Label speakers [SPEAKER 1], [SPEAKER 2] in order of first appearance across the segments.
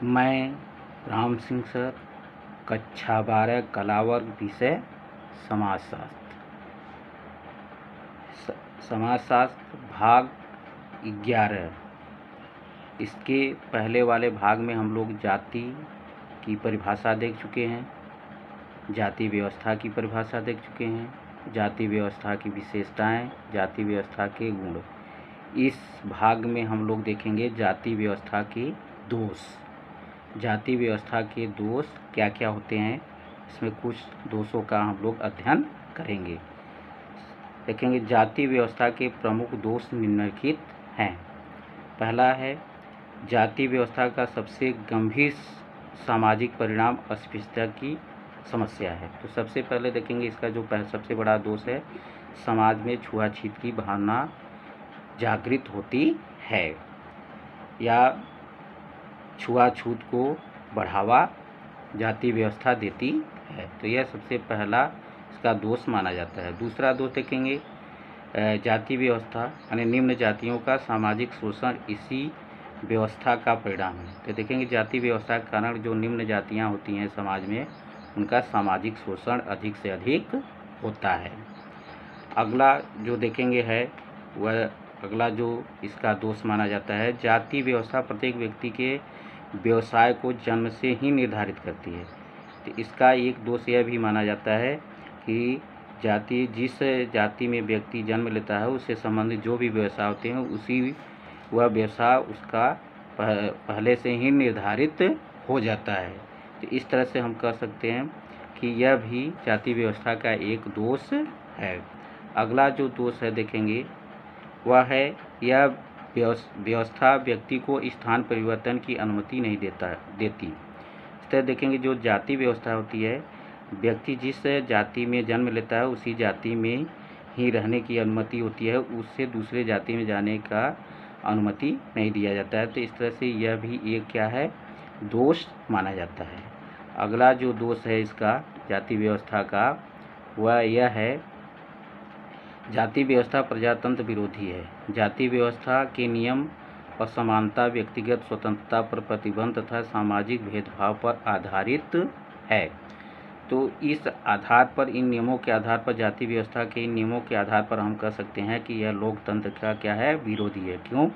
[SPEAKER 1] मैं राम सिंह सर, कक्षा 12 कला वर्ग, विषय समाजशास्त्र। समाजशास्त्र भाग 11। इसके पहले वाले भाग में हम लोग जाति की परिभाषा देख चुके हैं, जाति व्यवस्था की परिभाषा देख चुके हैं, जाति व्यवस्था की विशेषताएं, जाति व्यवस्था के गुण। इस भाग में हम लोग देखेंगे जाति व्यवस्था के दोष। जाति व्यवस्था के दोष क्या क्या होते हैं, इसमें कुछ दोषों का हम लोग अध्ययन करेंगे। देखेंगे जाति व्यवस्था के प्रमुख दोष निम्नलिखित हैं। पहला है, जाति व्यवस्था का सबसे गंभीर सामाजिक परिणाम अस्पृश्यता की समस्या है। तो सबसे पहले देखेंगे इसका जो सबसे बड़ा दोष है, समाज में छुआछूत की भावना जागृत होती है या छुआछूत को बढ़ावा जाति व्यवस्था देती है। तो यह सबसे पहला इसका दोष माना जाता है। दूसरा दोष देखेंगे, जाति व्यवस्था यानी निम्न जातियों का सामाजिक शोषण इसी व्यवस्था का परिणाम है। तो देखेंगे जाति व्यवस्था के कारण जो निम्न जातियां होती हैं समाज में, उनका सामाजिक शोषण अधिक से अधिक होता है। अगला जो देखेंगे है वह अगला जो इसका दोष माना जाता है, जाति व्यवस्था प्रत्येक व्यक्ति के व्यवसाय को जन्म से ही निर्धारित करती है। तो इसका एक दोष यह भी माना जाता है कि जिस जाति में व्यक्ति जन्म लेता है उससे संबंधित जो भी व्यवसाय होते हैं वह व्यवसाय उसका पहले से ही निर्धारित हो जाता है। तो इस तरह से हम कह सकते हैं कि यह भी जाति व्यवस्था का एक दोष है। अगला जो दोष है देखेंगे वह है, यह व्यवस्था व्यक्ति को स्थान परिवर्तन की अनुमति नहीं देती। इस तरह देखेंगे जो जाति व्यवस्था होती है, व्यक्ति जिस जाति में जन्म लेता है उसी जाति में ही रहने की अनुमति होती है, उससे दूसरे जाति में जाने का अनुमति नहीं दिया जाता है। तो इस तरह से यह भी एक क्या है, दोष माना जाता है। अगला जो दोष है इसका जाति व्यवस्था का वह यह है, जाति व्यवस्था प्रजातंत्र विरोधी है। जाति व्यवस्था के नियम असमानता, व्यक्तिगत स्वतंत्रता पर प्रतिबंध तथा सामाजिक भेदभाव पर आधारित है। तो इस आधार पर, इन नियमों के आधार पर, जाति व्यवस्था के इन नियमों के आधार पर हम कह सकते हैं कि यह लोकतंत्र का क्या है, विरोधी है। क्यों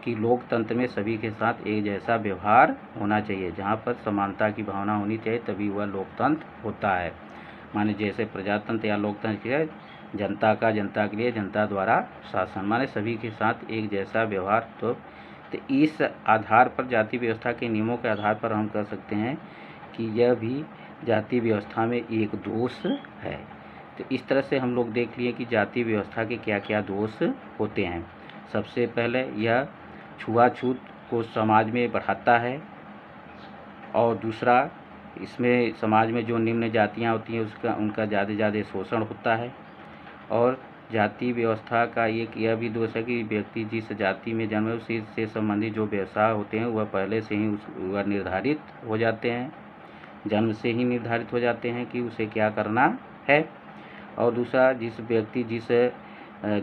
[SPEAKER 1] कि लोकतंत्र में सभी के साथ एक जैसा व्यवहार होना चाहिए, जहाँ पर समानता की भावना होनी चाहिए, तभी वह लोकतंत्र होता है। माने जैसे प्रजातंत्र या लोकतंत्र है, जनता का जनता के लिए, जनता द्वारा शासन, माने सभी के साथ एक जैसा व्यवहार। तो इस आधार पर, जाति व्यवस्था के नियमों के आधार पर हम कह सकते हैं कि यह भी जाति व्यवस्था में एक दोष है। तो इस तरह से हम लोग देख लिए कि जाति व्यवस्था के क्या क्या दोष होते हैं। सबसे पहले यह छुआछूत को समाज में बढ़ाता है, और दूसरा इसमें समाज में जो निम्न जातियां होती हैं उनका ज़्यादा से ज़्यादा शोषण होता है। और जाति व्यवस्था का एक यह भी दोष है कि व्यक्ति जिस जाति में जन्म है उसी से संबंधित जो व्यवसाय होते हैं वह पहले से ही वह निर्धारित हो जाते हैं, जन्म से ही निर्धारित हो जाते हैं कि उसे क्या करना है। और दूसरा, जिस व्यक्ति जिस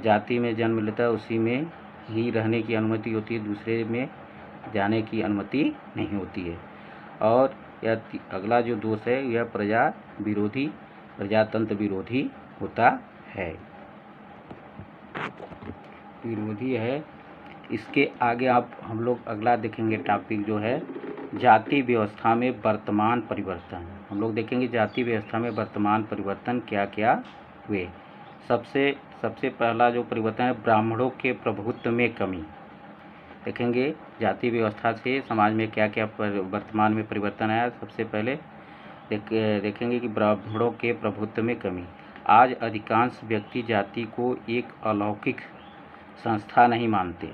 [SPEAKER 1] जाति में जन्म लेता है उसी में ही रहने की अनुमति होती है, दूसरे में जाने की अनुमति नहीं होती है। और यह अगला जो दोष है यह प्रजातंत्र विरोधी होता है, विरोधी है। इसके आगे आप हम लोग अगला देखेंगे टॉपिक जो है जाति व्यवस्था में वर्तमान परिवर्तन। हम लोग देखेंगे जाति व्यवस्था में वर्तमान परिवर्तन क्या क्या हुए। सबसे पहला जो परिवर्तन है, ब्राह्मणों के प्रभुत्व में कमी। देखेंगे जाति व्यवस्था से समाज में क्या क्या वर्तमान में परिवर्तन आया। सबसे पहले देखेंगे कि ब्राह्मणों के प्रभुत्व में कमी। आज अधिकांश व्यक्ति जाति को एक अलौकिक संस्था नहीं मानते।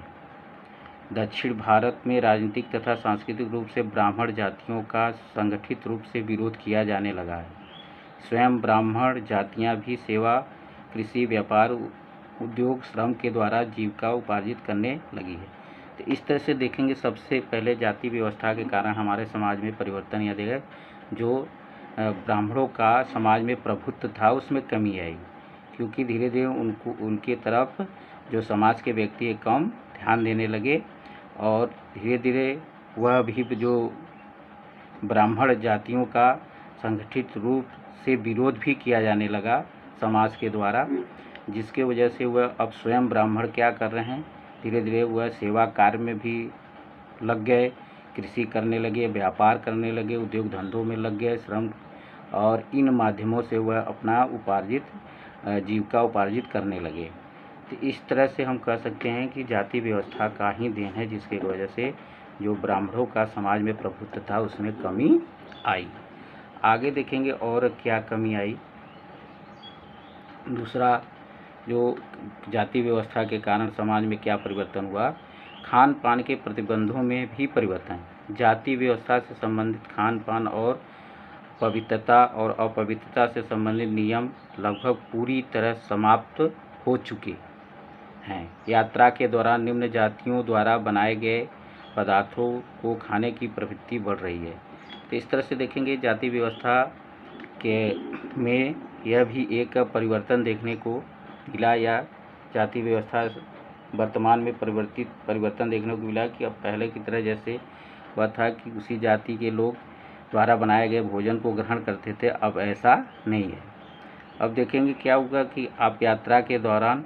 [SPEAKER 1] दक्षिण भारत में राजनीतिक तथा सांस्कृतिक रूप से ब्राह्मण जातियों का संगठित रूप से विरोध किया जाने लगा है। स्वयं ब्राह्मण जातियां भी सेवा, कृषि, व्यापार, उद्योग, श्रम के द्वारा जीविका उपार्जित करने लगी है। तो इस तरह से देखेंगे सबसे पहले जाति व्यवस्था के कारण हमारे समाज में परिवर्तन यह देखा, जो ब्राह्मणों का समाज में प्रभुत्व था उसमें कमी आई, क्योंकि धीरे धीरे उनके तरफ जो समाज के व्यक्ति कम ध्यान देने लगे, और धीरे धीरे वह भी जो ब्राह्मण जातियों का संगठित रूप से विरोध भी किया जाने लगा समाज के द्वारा, जिसके वजह से वह अब स्वयं ब्राह्मण क्या कर रहे हैं, धीरे धीरे वह सेवा कार्य में भी लग गए, कृषि करने लगे, व्यापार करने लगे, उद्योग धंधों में लग गए, श्रम, और इन माध्यमों से वह अपना जीविका उपार्जित करने लगे। तो इस तरह से हम कह सकते हैं कि जाति व्यवस्था का ही देन है, जिसकी वजह से जो ब्राह्मणों का समाज में प्रभुत्व था उसमें कमी आई। आगे देखेंगे और क्या कमी आई। दूसरा, जो जाति व्यवस्था के कारण समाज में क्या परिवर्तन हुआ, खान पान के प्रतिबंधों में भी परिवर्तन। जाति व्यवस्था से संबंधित खान पान और पवित्रता और अपवित्रता से संबंधित नियम लगभग पूरी तरह समाप्त हो चुके हैं। यात्रा के दौरान निम्न जातियों द्वारा बनाए गए पदार्थों को खाने की प्रवृत्ति बढ़ रही है। तो इस तरह से देखेंगे जाति व्यवस्था में यह भी एक परिवर्तन देखने को मिला, या जाति व्यवस्था वर्तमान में परिवर्तन देखने को मिला कि अब पहले की तरह जैसे वह था कि उसी जाति के लोग द्वारा बनाए गए भोजन को ग्रहण करते थे, अब ऐसा नहीं है। अब देखेंगे क्या होगा कि आप यात्रा के दौरान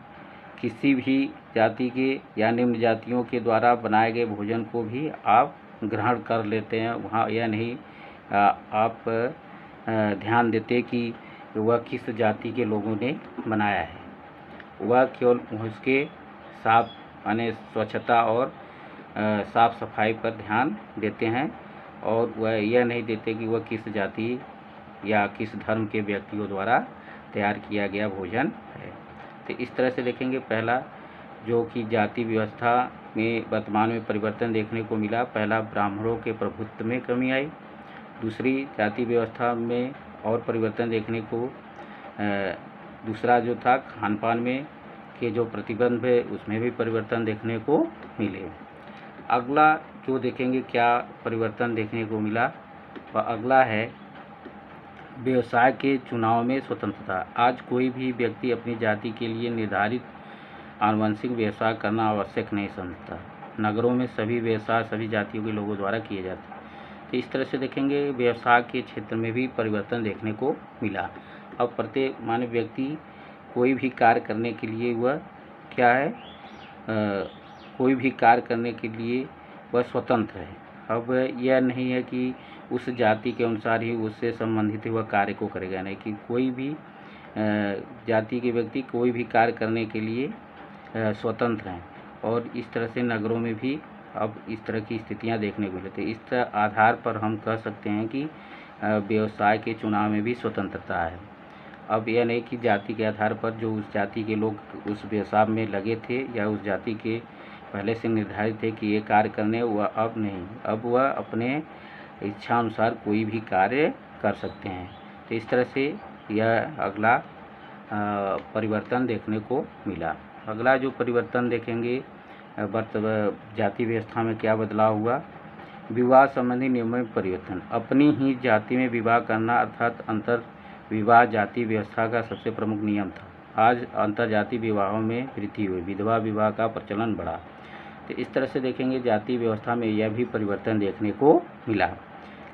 [SPEAKER 1] किसी भी जाति के या निम्न जातियों के द्वारा बनाए गए भोजन को भी आप ग्रहण कर लेते हैं। वहाँ यह नहीं आप ध्यान देते कि वह किस जाति के लोगों ने बनाया है, वह केवल उसके साफ यानी स्वच्छता और साफ सफाई पर ध्यान देते हैं, और वह यह नहीं देते कि वह किस जाति या किस धर्म के व्यक्तियों द्वारा तैयार किया गया भोजन है। तो इस तरह से देखेंगे पहला जो कि जाति व्यवस्था में वर्तमान में परिवर्तन देखने को मिला, पहला ब्राह्मणों के प्रभुत्व में कमी आई। दूसरी, जाति व्यवस्था में और परिवर्तन देखने को दूसरा जो था खान पान में के जो प्रतिबंध है उसमें भी परिवर्तन देखने को मिले। अगला जो देखेंगे क्या परिवर्तन देखने को मिला, वह अगला है व्यवसाय के चुनाव में स्वतंत्रता। आज कोई भी व्यक्ति अपनी जाति के लिए निर्धारित आनुवंशिक व्यवसाय करना आवश्यक नहीं समझता। नगरों में सभी व्यवसाय सभी जातियों के लोगों द्वारा किए जाते हैं। तो इस तरह से देखेंगे व्यवसाय के क्षेत्र में भी परिवर्तन देखने को मिला। अब प्रत्येक मानव व्यक्ति कोई भी कार्य करने के लिए वह क्या है, कोई भी कार्य करने के लिए वह स्वतंत्र है। अब यह नहीं है कि उस जाति के अनुसार ही उससे संबंधित वह कार्य को करेगा, नहीं कि कोई भी जाति के व्यक्ति कोई भी कार्य करने के लिए स्वतंत्र हैं। और इस तरह से नगरों में भी अब इस तरह की स्थितियां देखने को मिलती है। इस आधार पर हम कह सकते हैं कि व्यवसाय के चुनाव में भी स्वतंत्रता है। अब यह नहीं कि जाति के आधार पर जो उस जाति के लोग उस व्यवसाय में लगे थे या उस जाति के पहले से निर्धारित थे कि ये कार्य करने, वह अब नहीं, अब वह अपने इच्छा अनुसार कोई भी कार्य कर सकते हैं। तो इस तरह से यह अगला परिवर्तन देखने को मिला। अगला जो परिवर्तन देखेंगे जाति व्यवस्था में क्या बदलाव हुआ, विवाह संबंधी नियमों में परिवर्तन। अपनी ही जाति में विवाह करना अर्थात अंतर विवाह जाति व्यवस्था का सबसे प्रमुख नियम था। आज अंतरजातीय विवाहों में वृद्धि हुई, विधवा विवाह का प्रचलन बढ़ा। तो इस तरह से देखेंगे जाति व्यवस्था में यह भी परिवर्तन देखने को मिला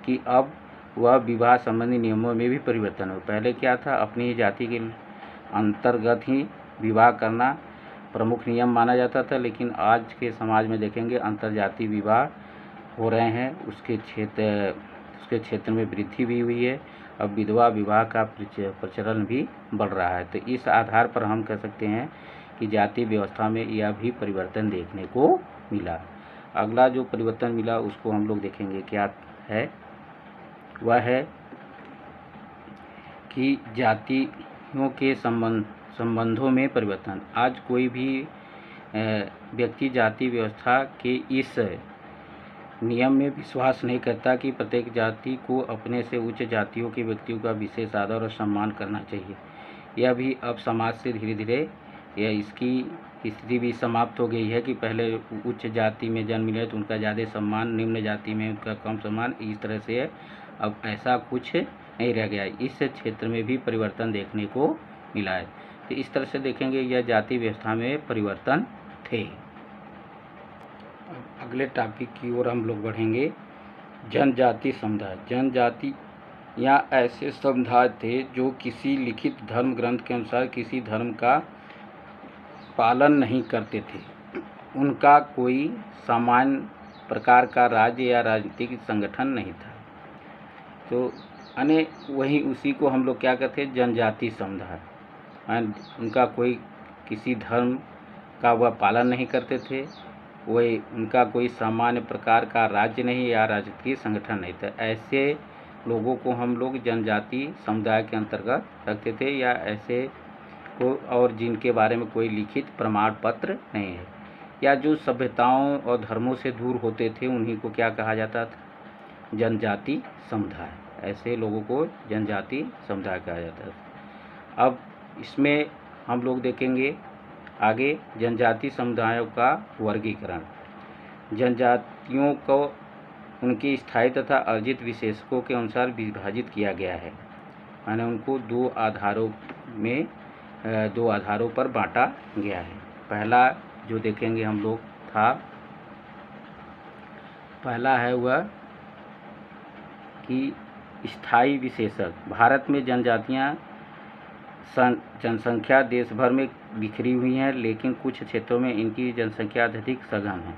[SPEAKER 1] कि अब वह विवाह संबंधी नियमों में भी परिवर्तन हो। पहले क्या था, अपनी जाति के अंतर्गत ही विवाह करना प्रमुख नियम माना जाता था, लेकिन आज के समाज में देखेंगे अंतरजातीय विवाह हो रहे हैं, उसके क्षेत्र में वृद्धि भी हुई है। अब विधवा विवाह का प्रचलन भी बढ़ रहा है। तो इस आधार पर हम कह सकते हैं कि जाति व्यवस्था में यह भी परिवर्तन देखने को मिला। अगला जो परिवर्तन मिला उसको हम लोग देखेंगे क्या है, वह है कि जातियों के संबंधों में परिवर्तन। आज कोई भी व्यक्ति जाति व्यवस्था के इस नियम में विश्वास नहीं करता कि प्रत्येक जाति को अपने से उच्च जातियों के व्यक्तियों का विशेष आदर और सम्मान करना चाहिए। यह भी अब समाज से धीरे धीरे यह इसकी स्थिति भी समाप्त हो गई है कि पहले उच्च जाति में जन्म लिया तो उनका ज़्यादा सम्मान, निम्न जाति में उनका कम सम्मान, इस तरह से अब ऐसा कुछ नहीं रह गया। इस क्षेत्र में भी परिवर्तन देखने को मिला है। तो इस तरह से देखेंगे यह जाति व्यवस्था में परिवर्तन थे। अगले टॉपिक की ओर हम लोग बढ़ेंगे जनजाति समुदाय। जनजाति या ऐसे समुदाय थे जो किसी लिखित धर्म ग्रंथ के अनुसार किसी धर्म का पालन नहीं करते थे। उनका कोई सामान्य प्रकार का राज्य या राजनीतिक संगठन नहीं था। तो अने वही उसी को हम लोग क्या कहते हैं, जनजाति समुदाय। उनका कोई किसी धर्म का वह पालन नहीं करते थे, वही उनका कोई सामान्य प्रकार का राज्य नहीं या राजनीतिक संगठन नहीं था। ऐसे लोगों को हम लोग जनजाति समुदाय के अंतर्गत रखते थे, या ऐसे को और जिनके बारे में कोई लिखित प्रमाण पत्र नहीं है, या जो सभ्यताओं और धर्मों से दूर होते थे, उन्हीं को क्या कहा जाता था, जनजाति समुदाय। ऐसे लोगों को जनजाति समुदाय कहा जाता है। अब इसमें हम लोग देखेंगे आगे जनजाति समुदायों का वर्गीकरण। जनजातियों को उनके स्थायी तथा अर्जित विशेषकों के अनुसार विभाजित किया गया है, माने उनको दो आधारों पर बांटा गया है। पहला जो देखेंगे हम लोग पहला है वह कि स्थायी विशेषक। भारत में जनजातियां जनसंख्या देश भर में बिखरी हुई हैं, लेकिन कुछ क्षेत्रों में इनकी जनसंख्या अत्यधिक सघन है।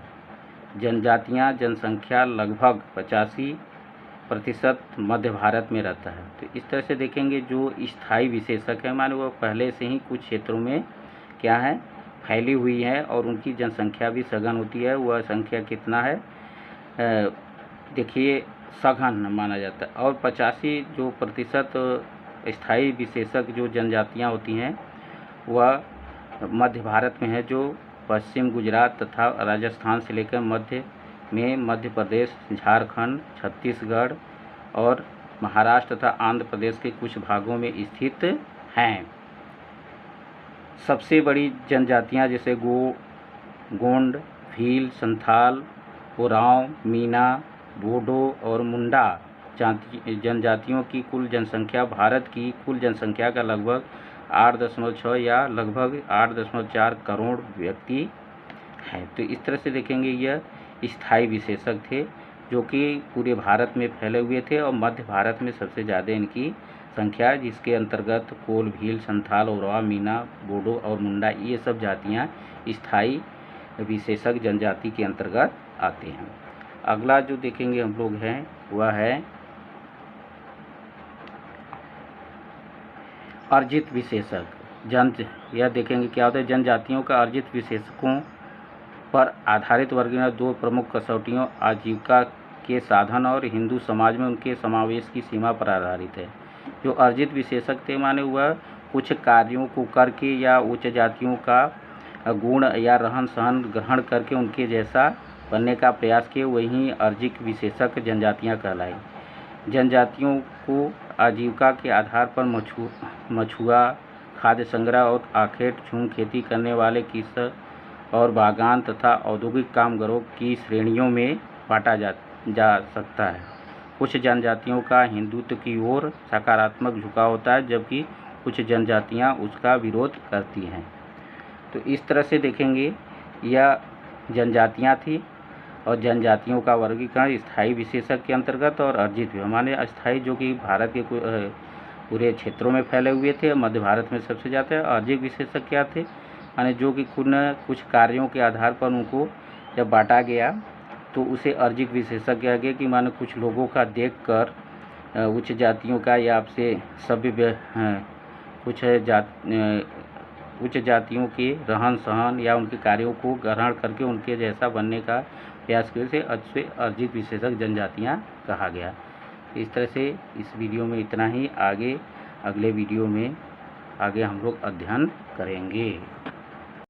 [SPEAKER 1] जनजातियां जनसंख्या लगभग 85% मध्य भारत में रहता है। तो इस तरह से देखेंगे जो स्थायी विशेषक है, माने वो पहले से ही कुछ क्षेत्रों में क्या है, फैली हुई है और उनकी जनसंख्या भी सघन होती है। वह संख्या कितना है, देखिए सघन माना जाता है। और 85% स्थायी विशेषक जो जनजातियां होती हैं वह मध्य भारत में है, जो पश्चिम गुजरात तथा राजस्थान से लेकर मध्य प्रदेश, झारखंड, छत्तीसगढ़ और महाराष्ट्र तथा आंध्र प्रदेश के कुछ भागों में स्थित हैं। सबसे बड़ी जनजातियां जैसे गोंड, भील, संथाल, उरांव, मीना, बोडो और मुंडा जनजातियों की कुल जनसंख्या भारत की कुल जनसंख्या का लगभग 8.6 या लगभग 8.4 करोड़ व्यक्ति है। तो इस तरह से देखेंगे यह स्थायी विशेषक थे जो कि पूरे भारत में फैले हुए थे और मध्य भारत में सबसे ज़्यादा इनकी संख्या, जिसके अंतर्गत कोल, भील, संथाल, ओरवा, मीना, बोडो और मुंडा ये सब जातियाँ स्थायी विशेषक जनजाति के अंतर्गत आते हैं। अगला जो देखेंगे हम लोग हैं वह है अर्जित विशेषक। यह देखेंगे क्या होता है, जनजातियों का अर्जित विशेषकों पर आधारित वर्गीकरण दो प्रमुख कसौटियों आजीविका के साधन और हिंदू समाज में उनके समावेश की सीमा पर आधारित है। जो अर्जित विशेषक थे माने वह कुछ कार्यों को करके या उच्च जातियों का गुण या रहन सहन ग्रहण करके उनके जैसा बनने का प्रयास किए, वहीं अर्जित विशेषक जनजातियां कहलाई। जनजातियों को आजीविका के आधार पर मछुआ, खाद्य संग्रह और आखेट झूम खेती करने वाले किसान और बागान तथा औद्योगिक कामगारों की श्रेणियों में बांटा जा सकता है। कुछ जनजातियों का हिंदुत्व की ओर सकारात्मक झुकाव होता है, जबकि कुछ जनजातियां उसका विरोध करती हैं। तो इस तरह से देखेंगे यह जनजातियां थी और जनजातियों का वर्गीकरण स्थायी विशेषक के अंतर्गत और अर्जित भी। हमारे अस्थायी जो कि भारत के पूरे क्षेत्रों में फैले हुए थे, मध्य भारत में सबसे ज़्यादा है। अर्जित विशेषक क्या थे, माने जो कि कुछ कार्यों के आधार पर उनको जब बांटा गया तो उसे अर्जित विशेषक कहा गया कि माने कुछ लोगों का देखकर उच्च जातियों का या आपसे सभ्य उच्च जातियों के रहन सहन या उनके कार्यों को ग्रहण करके उनके जैसा बनने का प्रयास करने से अर्जित विशेषक जनजातियां कहा गया। इस तरह से इस वीडियो में इतना ही। अगले वीडियो में आगे हम लोग अध्ययन करेंगे।